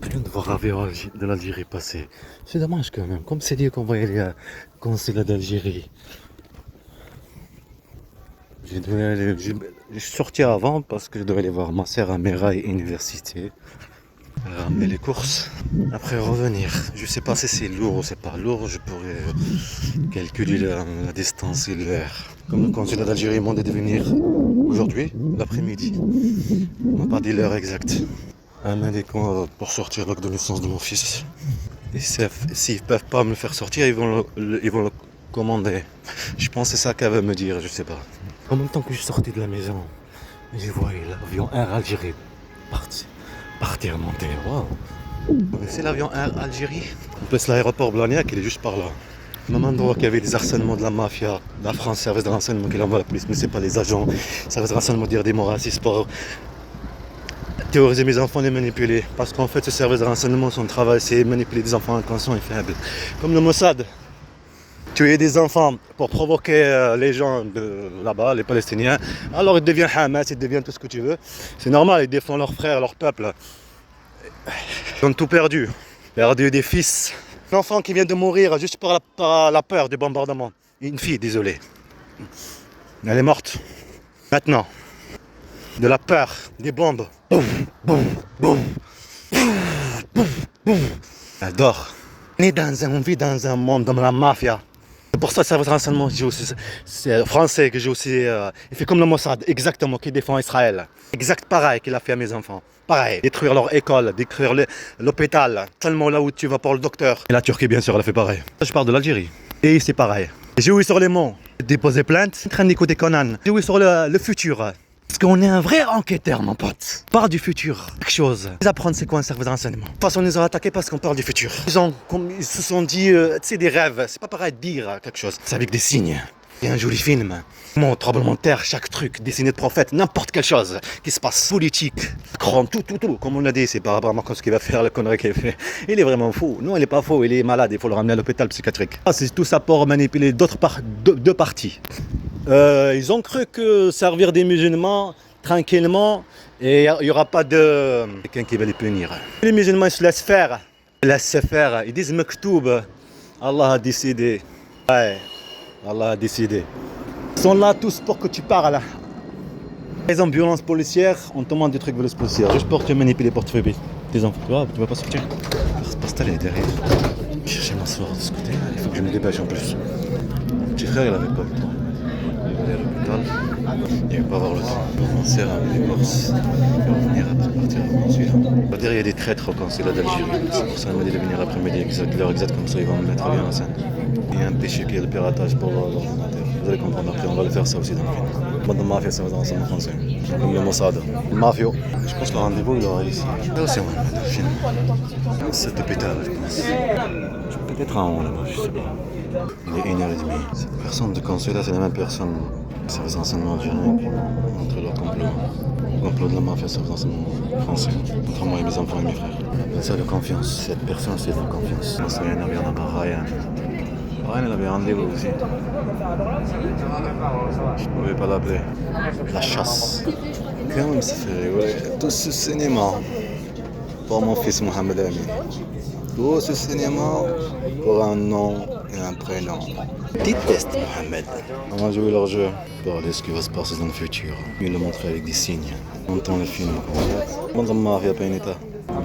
Je viens de voir l'avion de l'Algérie passer. C'est dommage quand même. Comme c'est dit qu'on va y aller au consulat d'Algérie. Je suis sorti avant parce que je devais aller voir ma sœur à Merail Université. Ramener les courses. Après revenir. Je sais pas si c'est lourd ou c'est pas lourd. Je pourrais calculer la distance et l'heure. Comme le consulat d'Algérie m'a demandé de venir aujourd'hui, l'après-midi. On m'a pas dit l'heure exacte. Un indiquant pour sortir l'acte de naissance de mon fils. Et s'ils peuvent pas me le faire sortir, ils vont le commander. Je pense que c'est ça qu'elle veut me dire, je sais pas. En même temps que je sortais de la maison, j'ai vu l'avion Air Algérie partir monter. Waouh! C'est l'avion Air Algérie. En plus, l'aéroport Blagnac, il est juste par là. Même endroit qu'il y avait des harcèlements de la mafia, de la France, service de renseignement qui envoie la police, mais c'est pas les agents, service de renseignement dire des mots racistes pour théoriser mes enfants, les manipuler. Parce qu'en fait, ce service de renseignement, son travail, c'est manipuler des enfants inconscients et faibles. Comme le Mossad. Tuer des enfants pour provoquer les gens de là-bas, les Palestiniens. Alors ils deviennent Hamas, ils deviennent tout ce que tu veux. C'est normal, ils défendent leurs frères, leur peuple. Ils ont tout perdu. Perdu des fils. Un enfant qui vient de mourir juste par la peur du bombardement. Une fille, désolé. Elle est morte. Maintenant. De la peur, des bombes. Boum, boum, boum. Boum, boum. Elle dort. On vit dans un monde, dans la mafia. C'est pour ça que le service de renseignement, c'est français que j'ai aussi. Il fait comme le Mossad, exactement, qui défend Israël. Exact pareil qu'il a fait à mes enfants. Pareil. Détruire leur école, détruire l'hôpital, tellement là où tu vas pour le docteur. Et la Turquie, bien sûr, elle a fait pareil. Je parle de l'Algérie. Et c'est pareil. J'ai ouï sur les monts, déposé plainte, en train d'écouter Conan. J'ai ouï sur le futur. Parce qu'on est un vrai enquêteur, mon pote. On parle du futur, quelque chose. Ils apprennent c'est quoi un service de renseignement. De toute façon, on les a attaqués parce qu'on parle du futur. Ils se sont dit, tu sais, des rêves. C'est pas pareil de dire quelque chose. C'est avec des signes. Il y a un joli film. Mon tremblement de terre, chaque truc, dessiné de prophète, n'importe quelle chose qui se passe. Politique, Macron, tout. Comme on l'a dit, c'est par rapport à Macron ce qu'il va faire, le connerie qu'il fait. Il est vraiment fou. Non, il est pas faux, il est malade. Il faut le ramener à l'hôpital psychiatrique. C'est tout ça pour manipuler deux parties. Ils ont cru que servir des musulmans tranquillement et il n'y aura pas de quelqu'un qui va les punir. Les musulmans ils se laissent faire. Ils laissent se faire. Ils disent Mektoub. Allah a décidé. Ouais, Allah a décidé. Ils sont là tous pour que tu parles. Par exemple, violence policière, on te demande des trucs de violence policière. Juste pour te manipuler, pour te faire tes enfants. Tu vois, tu vas pas sortir. C'est pas installé derrière. Je vais m'asseoir de ce côté. Il faut que je me dépêche en plus. Mon petit frère, il avait pas le temps. À l'hôpital, il va pas avoir le temps de commencer à ramener les courses et revenir après partir au consulat. On va dire il y a des traîtres au consulat d'Algérie. C'est pour ça qu'il m'a dit de venir l'après-midi l'heure exacte, comme ça ils vont me mettre bien en scène. Il y a un péché qui est le piratage pour l'ordinateur. Vous allez comprendre après, on va le faire ça aussi dans le film. Bande de mafia, ça va dans l'ensemble français. Comme le Mossad. Le mafio. Je pense que le rendez-vous il aura ici. Là aussi on va mettre le film. Cet hôpital, je pense. Peut-être en haut là-bas, je sais pas. Il est 1h30. Cette personne de consulat, c'est la même personne. Service d'enseignement algérien qui montre leur complot. Le complot de la mafia, service d'enseignement français. Entre moi et mes enfants et mes frères. C'est de confiance. Cette personne, c'est de confiance. Moi, c'est rien à bien là-bas. Ryan. Ryan, elle avait rendez-vous aussi. Je ne pouvais pas l'appeler. La chasse. Quand même, ça fait rigoler. Tout ce cinéma pour mon fils Mohamed Ami. Tout ce cinéma pour un nom et un prénom. Déteste Mohamed. On va jouer leur jeu, parler de ce qui va se passer dans le futur. Ils le montrer avec des signes. On entend le film. On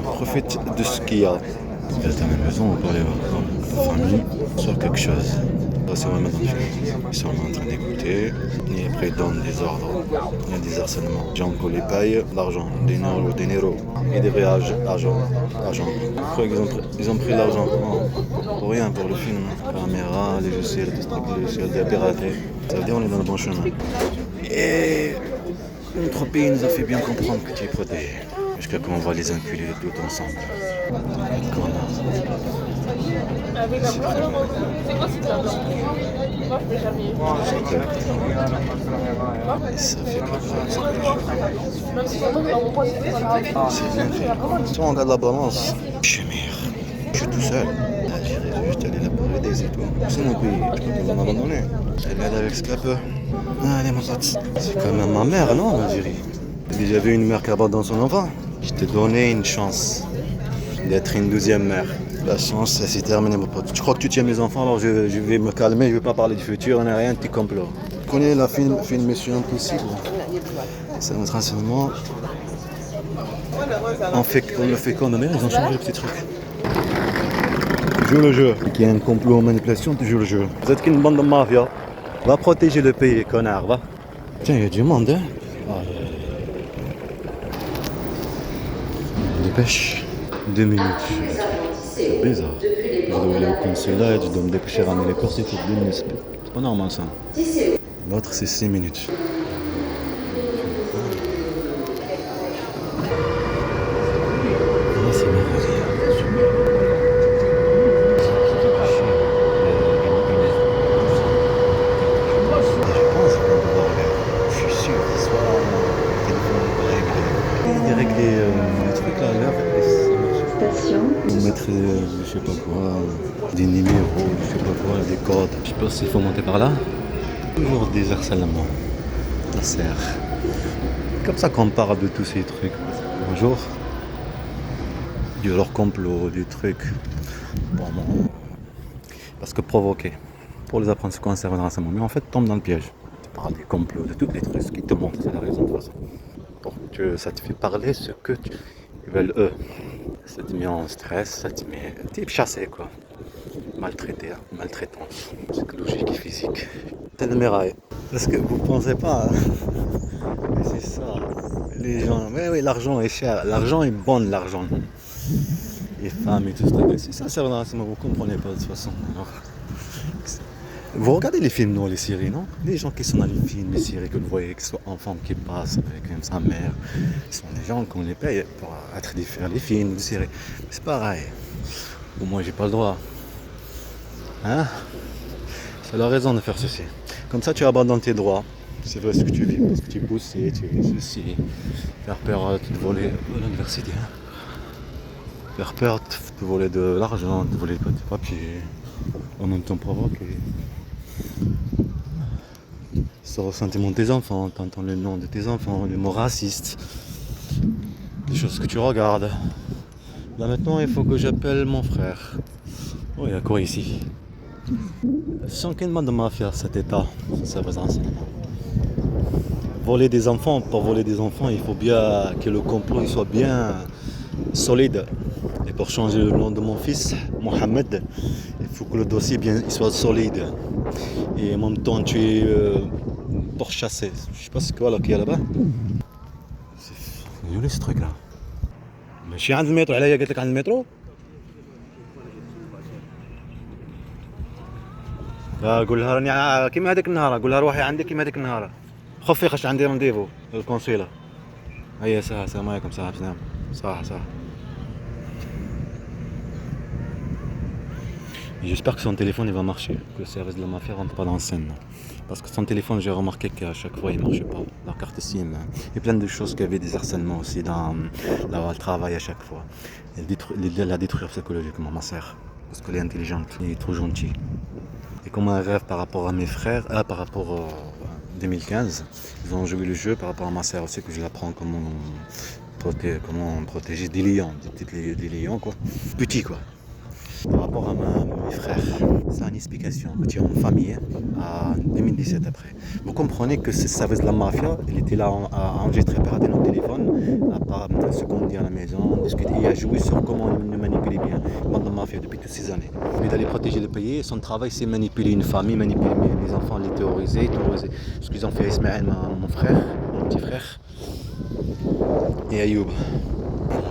profite de ce qu'il y a. À la maison, on peut aller voir la famille, sur quelque chose. C'est vraiment dans le film. Ils sont en train d'écouter. Et après, ils donnent des ordres. Il y a des harcèlements. Django les paye, l'argent, des néros. Et des vrais agents. Après, ils ont pris l'argent pour rien, pour le film. Caméra, les logiciels, les logiciels de pirater. Ça veut dire qu'on est dans le bon chemin. Et notre pays nous a fait bien comprendre que tu es protégé. Jusqu'à quand on va les inculer tout ensemble. Ça fait pas c'est bien fait. Si on regarde la balance, je suis meilleur. Je suis tout seul. J'irai juste aller là pour aider et tout. C'est mon pays, je peux pas m'abandonner. Elle m'aide avec ce qu'elle peut. Allez mon pote. C'est quand même ma mère, non, l'Algérie. J'ai déjà vu une mère qui abandonne son enfant. Je t'ai donné une chance. d'être une deuxième mère. La chance, c'est terminé, mon pote. Tu crois que tu tiens mes enfants, alors je vais me calmer, je vais pas parler du futur, on n'a rien, petit complot. Tu connais la film Mission Impossible? C'est notre enseignement. On le fait comme mère, ils ont changé le petit truc. Tu joues le jeu. Qu'il y a un complot en manipulation, tu joues le jeu. Vous êtes qu'une bande de mafia. Va protéger le pays, connard, va. Tiens, il y a du monde, hein. Dépêche. 2 minutes. C'est bizarre. Je dois aller au consulat et je dois me dépêcher à ramener les courses et tout. 2 minutes. C'est pas normal ça. L'autre c'est 6 minutes. C'est mettre, je sais pas quoi, des numéros, je sais pas quoi, des codes. Je sais pas s'il faut monter par là. Toujours des harcèlements. La serre. Comme ça qu'on parle de tous ces trucs. Bonjour. De leur complot, des trucs. Bon, parce que provoquer. Pour les apprendre ce qu'on sert dans renseignement. Mais en fait, tombe dans le piège. Tu parles des complots, de tous les trucs qui te montrent, c'est la raison de toute façon. Donc ça te fait parler ce que ils veulent eux. Ça te met en stress, ça te met... T'es chassé quoi. Maltraité, hein. Maltraitance. Psychologique et physique. T'es le méraille. Parce que vous pensez pas... Hein. Mais c'est ça. Les gens... Oui, l'argent est cher. L'argent est bon, l'argent. Les femmes et tout ça. C'est ça, c'est vrai, vous comprenez pas de toute façon. Alors, vous regardez les films, non, les séries, non? Les gens qui sont dans les films, les séries que vous voyez, que ce soit enfants qui passent avec sa mère, ce sont des gens qu'on les paye pour faire les films, les séries. C'est pareil. Au moins, j'ai pas le droit. Hein? C'est la raison de faire ceci. Comme ça, tu abandonnes tes droits. C'est vrai ce que tu vis, parce que tu es poussé, tu es ceci. Faire peur, te voler à l'université. Hein? Faire peur, te voler de l'argent, te voler des papiers. En même temps provoquer. Ça ressentiment de tes enfants, t'entends le nom de tes enfants, les mots racistes, des choses que tu regardes. Là maintenant il faut que j'appelle mon frère. Oh, il y a quoi ici? Sans qu'une bande de mafia cet état, ça va enseignement. Voler des enfants, pour voler des enfants, il faut bien que le complot il soit bien solide. Et pour changer le nom de mon fils, Mohamed, il faut que le dossier il soit solide. Et en même temps, tu es pourchassé. Je sais pas ce qu'il y a là-bas. C'est joli ce truc-là. ماشي عند المترو عليا قلت لك عند المترو. قول لها راني كيما هذيك النهار قول لها روحي عندك كيما هذيك النهار. خفي خاش عندي رونديفو الكونسيلا. هيا ساعة السلام عليكم ساعة بسلام. صح. Et j'espère que son téléphone il va marcher, que le service de la mafia rentre pas dans la scène. Parce que son téléphone, j'ai remarqué qu'à chaque fois il marchait pas. La carte SIM, il y a plein de choses qui avaient des harcèlements aussi dans le travail à chaque fois. Elle la détruire psychologiquement, ma sœur. Parce qu'elle est intelligente, elle est trop gentille. Et comme un rêve par rapport à mes frères, par rapport à 2015, ils ont joué le jeu par rapport à ma sœur aussi, que je l'apprends comment protéger des lions, des lions quoi. Petits quoi. Par rapport à mes frères, c'est une explication que tu as en famille en 2017 après. Vous comprenez que ce service de la mafia, il était là à enregistrer, pirater nos téléphones, à part ce qu'on dit à la maison, discuter et à jouer sur comment nous manipuler bien. Bande de mafia depuis toutes ces années. Lui d'aller protéger le pays, son travail c'est manipuler une famille, manipuler mes enfants, les terroriser. Ce qu'ils ont fait à Ismaël, mon frère, mon petit frère, et Ayoub.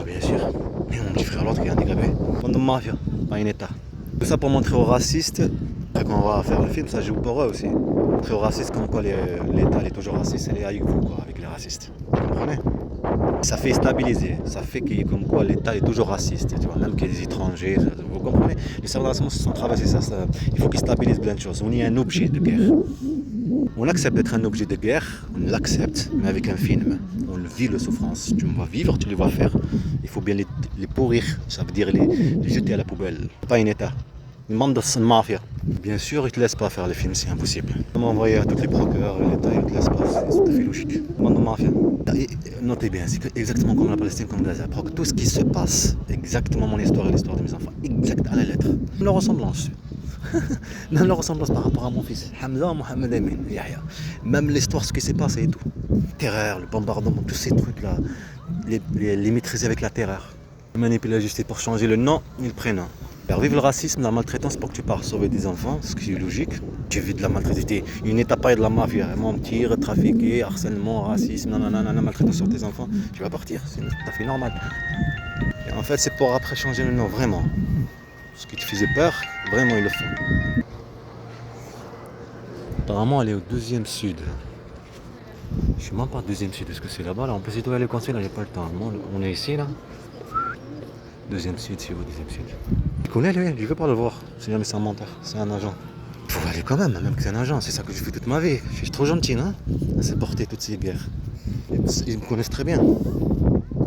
Bien sûr. Et mon petit frère l'autre qui est handicapé. Bande de mafia. Pas un état. Tout ça pour montrer aux racistes, quand on va faire le film, ça joue pour eux aussi. Montrer aux racistes comme quoi l'État est toujours raciste, et avec vous quoi, avec les racistes. Vous comprenez? Ça fait stabiliser, ça fait que comme quoi l'État est toujours raciste, tu vois, même que les étrangers, vous comprenez? Les services de son travail c'est ça, il faut qu'ils stabilisent plein de choses. On est un objet de guerre. On accepte d'être un objet de guerre, on l'accepte, mais avec un film. On vit la souffrance. Tu me vois vivre, tu les vois faire. Il faut bien les pourrir, ça veut dire les jeter à la poubelle. Pas un état. Une bande de mafia. Bien sûr, ils te laissent pas faire les films, c'est impossible. Ils m'ont envoyé à tous les procureurs et l'État, ils te laissent pas, c'est tout à fait logique. Une bande de mafia. Et notez bien, c'est exactement comme la Palestine, comme Gaza. Tout ce qui se passe, exactement mon histoire et l'histoire de mes enfants, exact à la lettre. Même leur ressemblance. Même leur ressemblance par rapport à mon fils, Hamza, Mohamed Amin, Yahya. Même l'histoire, ce qui s'est passé et tout. Terreur, le bombardement, tous ces trucs-là, les maîtriser avec la terreur. Manipuler la justice pour changer le nom et le prénom. Faire vivre le racisme, la maltraitance pour que tu pars sauver des enfants, ce qui est logique. Tu vis de la maltraitance, une étape de la mafia, mentir, trafiquer, harcèlement, racisme, nanana, maltraitance sur tes enfants, tu vas partir, c'est tout à fait normal. Et en fait, c'est pour après changer le nom, vraiment. Ce qui te faisait peur, vraiment ils le font. Apparemment, elle est au 2e sud. Je suis même pas au 2e sud, est-ce que c'est là-bas là? On peut s'y trouver aller coincer là, j'ai pas le temps. On est ici là. 2e sud, c'est au 2e sud. Je connais lui, je veux pas le voir. C'est jamais c'est un menteur, c'est un agent. Il faut aller quand même que c'est un agent, c'est ça que je fais toute ma vie. Je suis trop gentil, non? À supporter toutes ces guerres. Ils me connaissent très bien.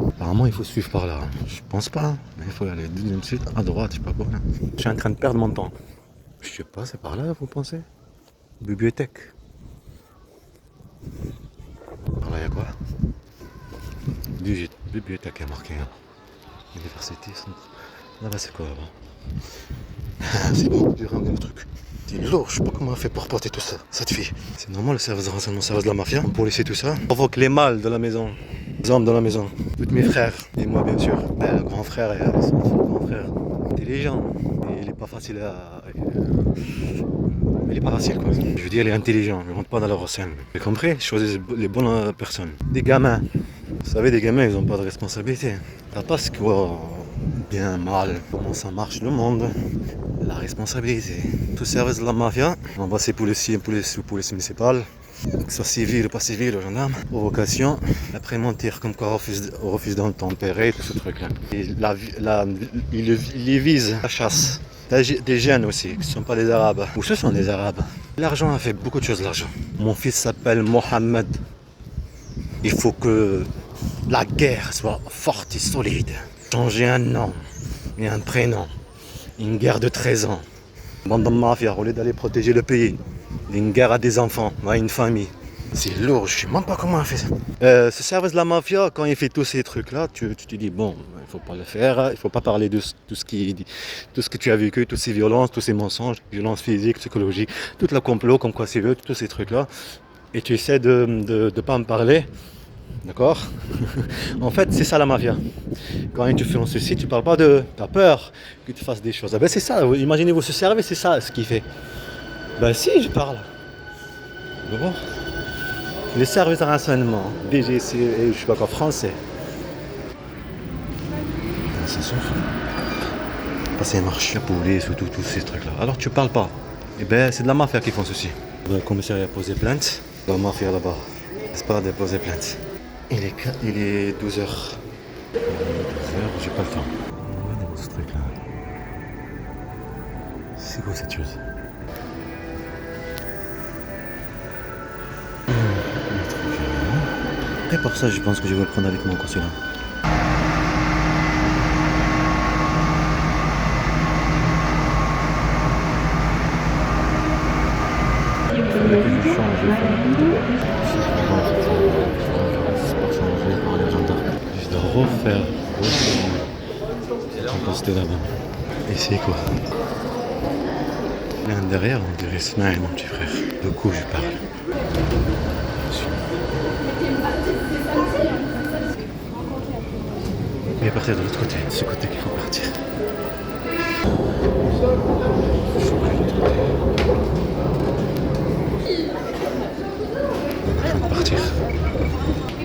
Apparemment, il faut suivre par là. Je pense pas, mais il faut aller 2e sud, à droite, je sais pas quoi. Là. Je suis en train de perdre mon temps. Je sais pas, c'est par là, vous pensez? Bibliothèque. Par là, il y a quoi? Bibliothèque, il y a marqué. Hein. Université, là-bas, c'est quoi là-bas? C'est bon, j'ai ramené le truc. C'est lourd, je sais pas comment elle fait pour porter tout ça, cette fille. C'est normal le service de renseignement, le service de la mafia, pour laisser tout ça. On provoque les mâles de la maison, les hommes de la maison, tous mes frères, et moi bien sûr. Ben, le grand frère et son grand frère. Intelligent, et il est pas facile à... Il est pas facile quoi. Je veux dire, il est intelligent, il rentre pas dans leur scène. Vous avez compris? Choisissez les bonnes personnes. Des gamins. Vous savez, des gamins, ils ont pas de responsabilité. Ça passe quoi? Bien, mal, comment ça marche le monde, la responsabilité. Tout service de la mafia, on va ces policiers, police municipale, que ce soit civil ou pas civil, gendarme, provocation, après mentir comme quoi on refuse d'entempérer, tout ce truc-là. Et il les vise, la chasse. Des jeunes aussi, qui ne sont pas des arabes. Ou ce sont des arabes. L'argent a fait beaucoup de choses, l'argent. Mon fils s'appelle Mohamed. Il faut que la guerre soit forte et solide. Changer un nom et un prénom. Une guerre de 13 ans. Bande de mafia, au lieu d'aller protéger le pays. Une guerre à des enfants, à une famille. C'est lourd, je sais même pas comment on fait ça. Ce service de la mafia, quand il fait tous ces trucs-là, tu te dis, bon, il faut pas le faire, il faut pas parler de tout ce que tu as vécu, toutes ces violences, tous ces mensonges, violences physiques, psychologiques, tout le complot, comme quoi c'est vrai, tous ces trucs-là. Et tu essaies de pas me parler. D'accord? En fait, c'est ça la mafia. Quand tu fais ceci, tu parles pas de... Tu as peur que tu fasses des choses. Ah ben c'est ça, imaginez-vous ce service, c'est ça ce qu'il fait. Ben si, je parle. Bon. Les services de renseignement, DGC, je sais pas quoi, français. C'est sûr. Passer marche, la police ou tous ces trucs-là. Alors tu parles pas. Eh ben c'est de la mafia qui font ceci. Le commissariat a posé plainte. La mafia là-bas. C'est pas déposer plainte. Il est 12h. Il est 12h, j'ai pas le temps. Regardez-moi ce truc là. C'est quoi cette chose? Et pour ça, je pense que je vais le prendre avec moi quand c'est là. Je dois refaire. Quand c'était là-bas. Et c'est quoi? Là derrière, on dirait Snail, mon petit frère. De coup, je parle. Il est parti de l'autre côté. C'est ce côté qu'il faut partir. On est en train de partir.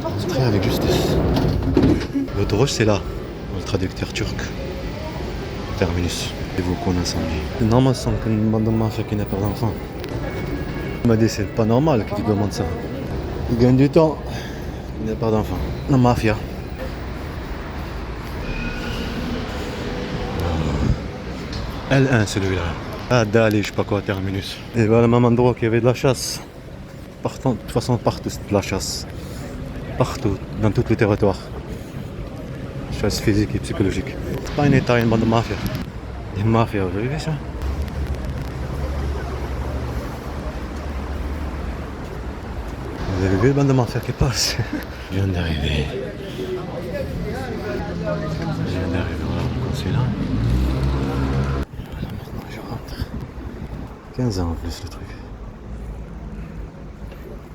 Entrer avec justice. Le droge, c'est là. Le traducteur turc. Terminus. Et vous qu'on incendie. C'est normal sans qu'une bande de mafia qui n'a pas d'enfant. Il m'a dit c'est pas normal que tu demandes ça. Il gagne du temps. Il n'a pas d'enfant. La mafia. L1 celui-là. Ah d'aller je sais pas quoi terminus. Et voilà le même endroit qu'il y avait de la chasse. Partant, de toute façon partout c'est de la chasse. Partout, dans tout le territoire. Chasse physique et psychologique. C'est pas un état, une bande de mafia. Une mafia, vous avez vu ça? Vous avez vu le bande de mafia qui passe? Je viens d'arriver. Voilà mon consulat. Voilà, maintenant je rentre. 15 ans en plus le truc.